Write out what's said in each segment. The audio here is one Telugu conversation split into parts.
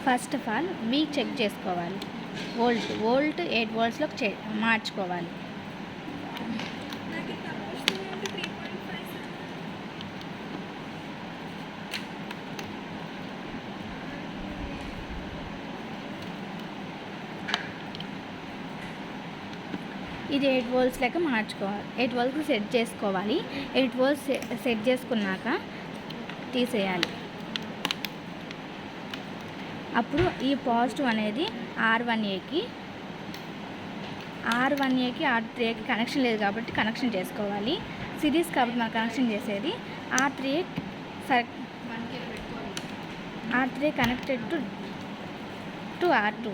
First of all we check చేసుకోవాలి. వోల్ట్ 8 వోల్ట్స్లోకి మార్చుకోవాలి. ఇది 8 వోల్ట్స్ లెక్క మార్చుకోవాలి. 8 వోల్ట్స్కి సెట్ చేసుకోవాలి. 8 వోల్ట్స్ సెట్ చేసుకున్నాక తీసేయాలి. అప్పుడు ఈ పాజిటివ్ అనేది R1Aకి R3Aకి కనెక్షన్ లేదు కాబట్టి కనెక్షన్ చేసుకోవాలి. సిరీస్ కాబట్టి మనం కనెక్షన్ చేసేది R3A connected to R2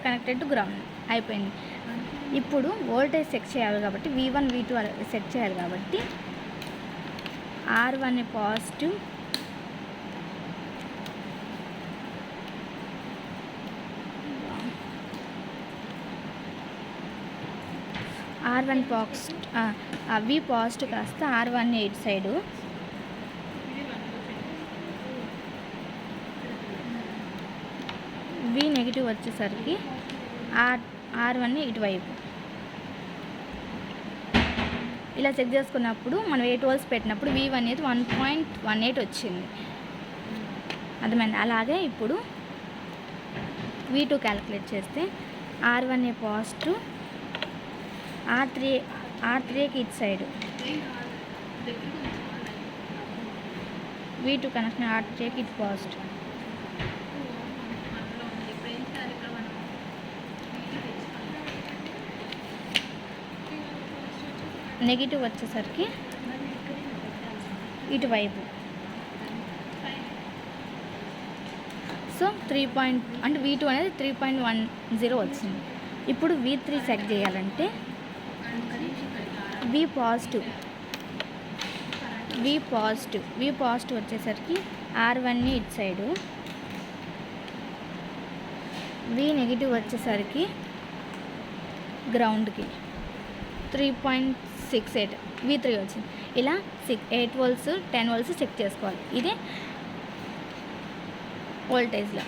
connected to ground అయిపోయింది. ఇప్పుడు వోల్టేజ్ సెట్ చేయాలి కాబట్టి V1 V2 సెట్ చేయాలి కాబట్టి R1 positive, R1 V positive కాస్త R1 eight side, V negative వచ్చేసరికి R1 ఇటువైపు. ఇలా చెక్ చేసుకున్నప్పుడు మనం 8 వోల్ట్స్ పెట్టినప్పుడు V1 అనేది 1.18 వచ్చింది. అర్థమైంది. అలాగే ఇప్పుడు V2 క్యాలిక్యులేట్ చేస్తే R1A పాజిటివ్, R3Aకి ఇటు సైడ్, V2 కనెక్షన్ R3Aకి ఇటు పాజిటివ్. నెగిటివ్ వచ్చేసరికి ఇటువైపు. సో 3 అంటే V2 అనేది 3.10 వచ్చింది. ఇప్పుడు V3 చెక్ చేయాలంటే V పాజిటివ్ వచ్చేసరికి R1 ఇటు సైడు, V నెగిటివ్ వచ్చేసరికి గ్రౌండ్కి 3.68 V3 వచ్చింది. ఇలా 8 వోల్ట్స్ 10 వోల్ట్స్ చెక్ చేసుకోవాలి. ఇదే వోల్టేజ్లో.